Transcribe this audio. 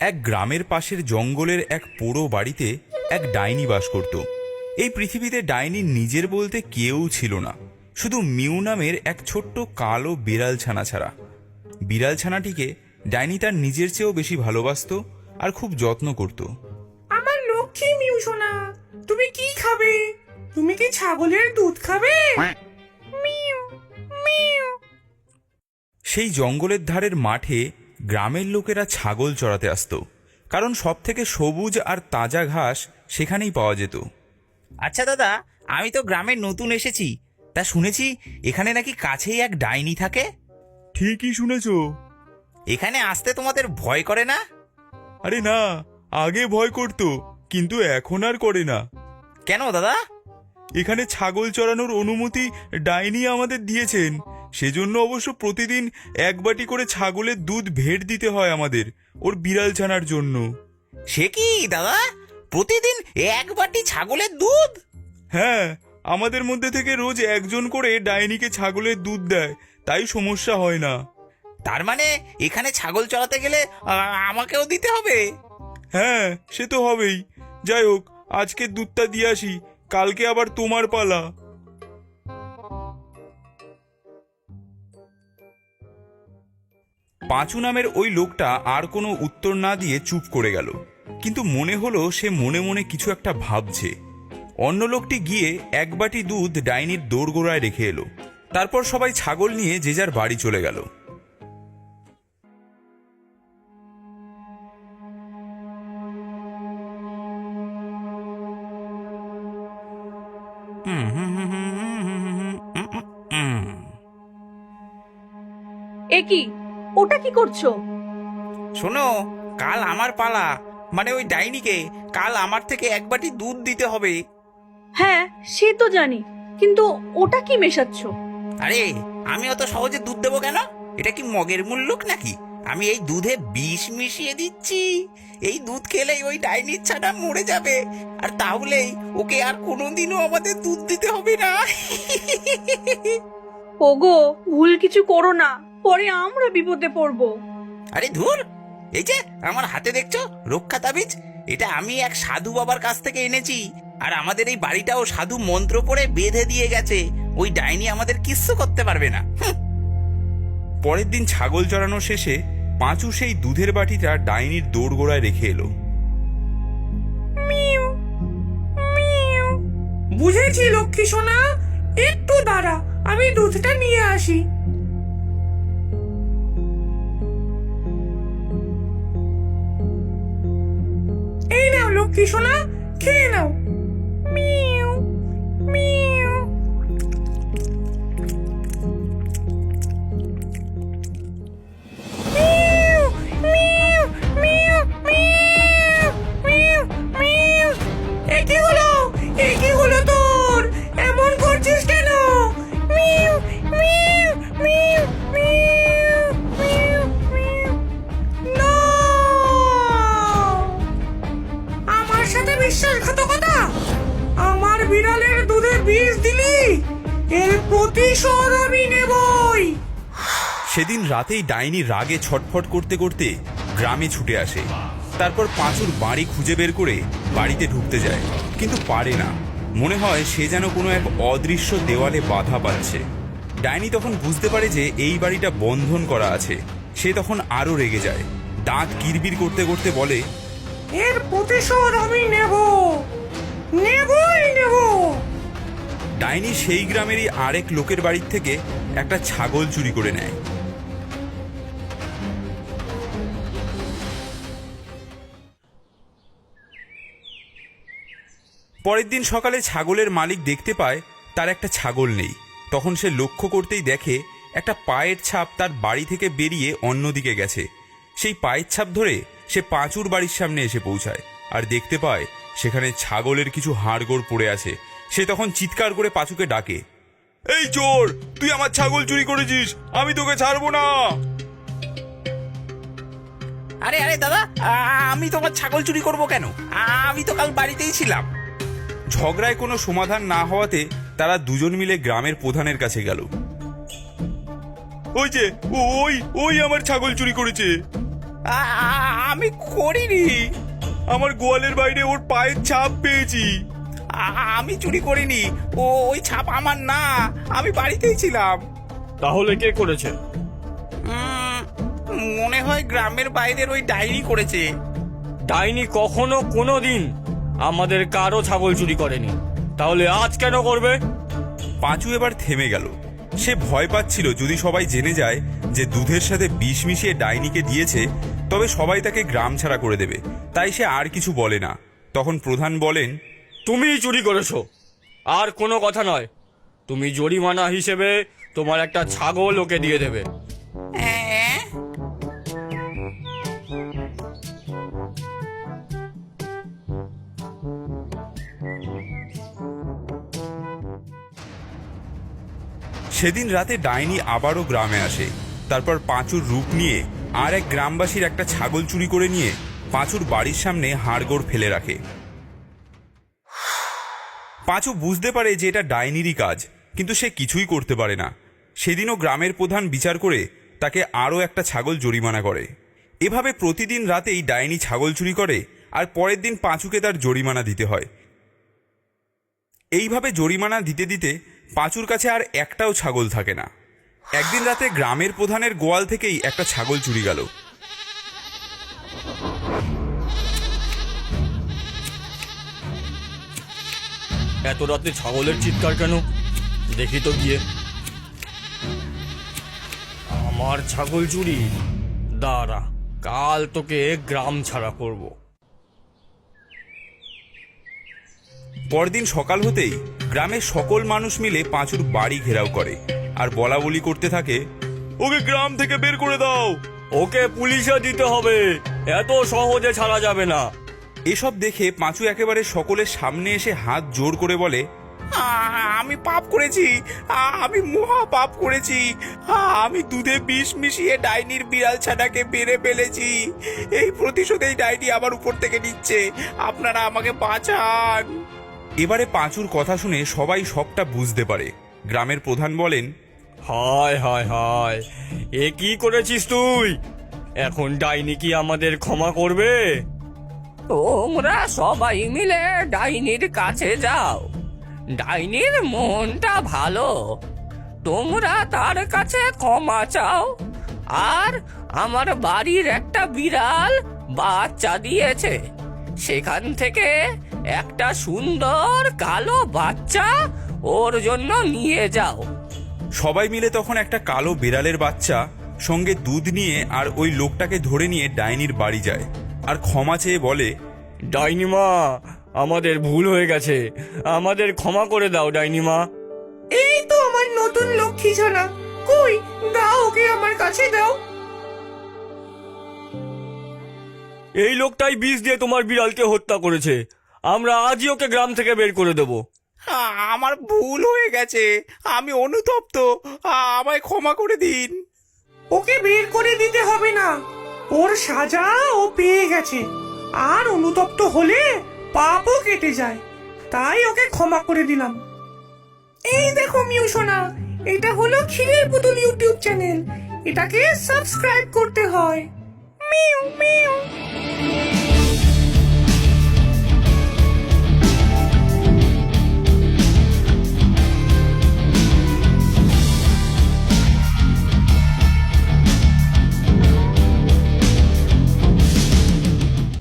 এক গ্রামের পাশের জঙ্গলের এক পোড়ো বাড়িতে এক ডাইনি বাস করত। এই পৃথিবীতে ডাইনির নিজের বলতে কেউ ছিল না, শুধু মিউ নামের এক ছোট্ট কালো বিড়াল ছানা ছাড়া। বিড়াল ছানাটিকে ডাইনি তার নিজের চেয়েও বেশি ভালোবাসতো আর খুব যত্ন করত। আমার লক্ষ্মী মিউ সোনা, তুমি কি খাবে? তুমি কি ছাগলের দুধ খাবে? Mu mu. সেই জঙ্গলের ধারের মাঠে গ্রামের লোকেরা ছাগল চড়াতে আসতো, কারণ সব থেকে সবুজ আর তাজা ঘাস সেখানেই পাওয়া যেত। আচ্ছা দাদা, আমি তো গ্রামে নতুন এসেছি, তা শুনেছি এখানে নাকি কাছেই এক ডাইনি থাকে। ঠিকই শুনেছ। এখানে আসতে তোমাদের ভয় করে না? আরে না, আগে ভয় করত, কিন্তু এখন আর করে না। কেন দাদা? এখানে ছাগল চড়ানোর অনুমতি ডাইনি আমাদের দিয়েছেন, সেজন্য অবশ্য প্রতিদিন এক বাটি করে ছাগলের দুধ ভেট দিতে হয় আমাদের, ওর বিড়াল ছানার জন্য। সে কি দাদা, প্রতিদিন এক বাটি ছাগলের দুধ? হ্যাঁ, আমাদের মধ্যে থেকে রোজ একজন করে ডাইনিকে ছাগলের দুধ দেয়, তাই সমস্যা হয় না। তার মানে এখানে ছাগল চড়াতে গেলে আমাকেও দিতে হবে? হ্যাঁ, সে তো হবেই। যাই হোক, আজকের দুধটা দিয়ে আসি, কালকে আবার তোমার পালা। পাঁচু নামের ওই লোকটা আর কোনো উত্তর না দিয়ে চুপ করে গেল, কিন্তু মনে হলো সে মনে মনে কিছু একটা ভাবছে। অন্য লোকটি গিয়ে এক বাটি দুধ ডাইনির দোরগোড়ায় রেখে এলো। তারপর সবাই ছাগল নিয়ে যে যার বাড়ি চলে গেল। এ কি, ওটা কি করছো? শোনো, কাল আমার পালা, মানে ওই ডাইনিকে কাল আমার থেকে এক বাটি দুধ দিতে হবে। হ্যাঁ, সে তো জানি, কিন্তু ওটা কি মেশাচ্ছ? আরে আমি অত সহজে দুধ দেবো কেন? এটা কি মগের মুল্লুক নাকি? আমি এই দুধে বিষ মিশিয়ে দিচ্ছি। এই দুধ খেলেই ওই ডাইনির ছানা মরে যাবে, আর তাহলেই ওকে আর কোনোদিনও আমাদের দুধ দিতে হবে না। ওগো, ভুল কিছু করো না, পরে আমরা বিপদে পড়বো। আরে ধুর, এই যে আমার হাতে দেখছো রক্ষা তাবিজ, এটা আমি এক সাধু বাবার কাছ থেকে এনেছি, আর আমাদের এই বাড়িটাও সাধু মন্ত্র পড়ে বেঁধে দিয়ে গেছে। ওই ডাইনি আমাদের কিচ্ছু করতে পারবে না। পরের দিন ছাগল চড়ানো শেষে পাঁচু সেই দুধের বাটিটা ডাইনির দোরগোড়ায় রেখে এলো। Mu mu. বুঝেছি লক্ষ্মী সোনা, একটু দাঁড়া, আমি দুধটা নিয়ে আসি। এই নাও লক্ষ্মী সোনা, খেয়ে নাও। মিউ মিউ। মিউ মিউ মিউ মিউ মিউ মিউ। এ কি হলো? এ কি হলো তোর? এমন করছিস কেন? মিউ মিউ মিউ মিউ মিউ মিউ। না! আমার সাথে বিশ্বাসঘাতকতা! আমার বিড়ালের দুধে বিষ দিলি, এর প্রতিশোধ আমি নেবই। সেদিন রাতেই ডাইনি রাগে ছটফট করতে করতে গ্রামে ছুটে আসে। তারপর পাঁচুর বাড়ি খুঁজে বের করে বাড়িতে ঢুকতে যায়, কিন্তু পারে না। মনে হয় সে যেন কোনো এক অদৃশ্য দেওয়ালে বাধা পাচ্ছে। ডাইনি তখন বুঝতে পারে যে এই বাড়িটা বন্ধন করা আছে। সে তখন আরো রেগে যায়, দাঁত কিরবির করতে করতে বলে, এর প্রতিশোধ আমি নেব, নেবই নেব। ডাইনি সেই গ্রামেরই আরেক লোকের বাড়ির থেকে একটা ছাগল চুরি করে নেয়। পরের দিন সকালে ছাগলের মালিক দেখতে পায় তার একটা ছাগল নেই। তখন সে লক্ষ্য করতেই দেখে একটা পায়ের ছাপ তার বাড়ি থেকে বেরিয়ে অন্যদিকে গেছে। সেই পায়ের ছাপ ধরে সে পাঁচুর বাড়ির সামনে এসে পৌঁছায় আর দেখতে পায় সেখানে ছাগলের কিছু হাড়গোড় পড়ে আছে। সে তখন চিৎকার করে পাঁচুকে ডাকে, এই চোর, তুই আমার ছাগল চুরি করেছিস, আমি তোকে ছাড়বো না। আরে আরে দাদা, আমি তোমার ছাগল চুরি করব কেন? আমি তো কাল বাড়িতেই ছিলাম। ঝগড়ায় কোনো সমাধান না হওয়াতে তারা দুজন মিলে গ্রামের প্রধানের কাছে গেল। ওই যে ওই ওই আমার ছাগল চুরি করেছে। আমি করিনি। আমার গোয়ালের বাইরে ওর পায়ের ছাপ পেয়েছি। আমি চুরি করিনি, ওই ছাপ আমার না, আমি বাড়িতেই ছিলাম। তাহলে কে করেছে? মনে হয় গ্রামের বাইরের ওই ডাইনি করেছে। ডাইনি কখনো কোনোদিন আমাদের কারো ছাগল চুরি করেনি, তাহলে আজ কেন করবে? পাঁচু এবার থেমে গেল। সে ভয় পাচ্ছিল যদি সবাই জেনে যায় যে দুধের সাথে বিষ মিশিয়ে ডাইনিকে দিয়েছে তবে সবাই তাকে গ্রাম ছাড়া করে দেবে, তাই সে আর কিছু বলে না। তখন প্রধান বলেন, তুমিই চুরি করেছো, আর কোনো কথা নয়। তুমি জরিমানা হিসেবে তোমার একটা ছাগল ওকে দিয়ে দেবে। হ্যাঁ? সেদিন রাতে ডাইনি আবারও গ্রামে আসে। তারপর পাঁচুর রূপ নিয়ে আর এক গ্রামবাসীর একটা ছাগল চুরি করে নিয়ে পাঁচুর বাড়ির সামনে হাড়গোড় ফেলে রাখে। পাঁচু বুঝতে পারে যে এটা ডাইনিরই কাজ, কিন্তু সে কিছুই করতে পারে না। সেদিনও গ্রামের প্রধান বিচার করে তাকে আরও একটা ছাগল জরিমানা করে। এভাবে প্রতিদিন রাতেই ডাইনি ছাগল চুরি করে আর পরের দিন পাঁচুকে তার জরিমানা দিতে হয়। এইভাবে জরিমানা দিতে দিতে পাঁচুর কাছে আর একটাও ছাগল থাকে না। একদিন রাতে গ্রামের প্রধানের গোয়াল থেকেই একটা ছাগল চুরি গেল। এত রাতে ছাগলের চিৎকার কেন? দেখি তো গিয়ে। আমার ছাগল চুরি, দাঁড়া, কাল তোকে গ্রাম ছাড়া করব। পরদিন সকাল হতেই গ্রামের সকল মানুষ মিলে পাঁচুর বাড়ি ঘেরাও করে আর বলা বলি করতে থাকে, ওকে গ্রাম থেকে বের করে দাও, ওকে পুলিশে দিতে হবে, এত সহজে ছাড়া যাবে না। এসব দেখে পাঁচু একেবারে সকলের সামনে এসে হাত জোর করে বলে, আমি পাপ করেছি, আমি মহা পাপ করেছি। আমি দুধে বিষ মিশিয়ে ডাইনির বিড়াল ছানাকে মেরে ফেলেছি। এই প্রতিশোধেই ডাইনি আমার উপর থেকে নিচ্ছে, আপনারা আমাকে বাঁচান। এবারে পাঁচুর কথা শুনে সবাই সবটা বুঝতে পারে। গ্রামের প্রধান বলেন, হায় হায় হায়, এ কি করেছিস তুই? এখন ডাইনি কি আমাদের ক্ষমা করবে? তোমরা সবাই মিলে ডাইনির কাছে যাও। ডাইনির মনটা ভালো, তোমরা তার কাছে ক্ষমা চাও। আর আমার বাড়ির একটা বিড়াল বাচ্চা দিয়েছে, সেখান থেকে একটা সুন্দর কালো বাচ্চা ওর জন্য নিয়ে যাও। সবাই মিলে তখন একটা কালো বিড়ালের বাচ্চা সঙ্গে দুধ নিয়ে আর ওই লোকটাকে ধরে নিয়ে ডাইনির বাড়ি যায় আর ক্ষমা চেয়ে বলে, ডাইনিমা, আমাদের ভুল হয়ে গেছে, আমাদের ক্ষমা করে দাও ডাইনিমা। এই তো আমার নতুন লক্ষ্মী ছানা, কই দাও ওকে আমার কাছে দাও। এই লোকটাই বিষ দিয়ে তোমার বিড়ালকে হত্যা করেছে, আমরা আজই ওকে গ্রাম থেকে বের করে দেব। আমার ভুল হয়ে গেছে, আমি অনুতপ্ত, আমায় ক্ষমা করে দিন। ওকে বের করে দিতে হবে না, ওর সাজা ও পেয়ে গেছে। আর অনুতপ্ত হলে পাপও কেটে যায়, তাই ওকে ক্ষমা করে দিলাম। এই দেখো মিউ সোনা, এটা হলো ক্ষীরের পুতুল ইউটিউব চ্যানেল, এটাকে সাবস্ক্রাইব করতে হয়। Mu mu.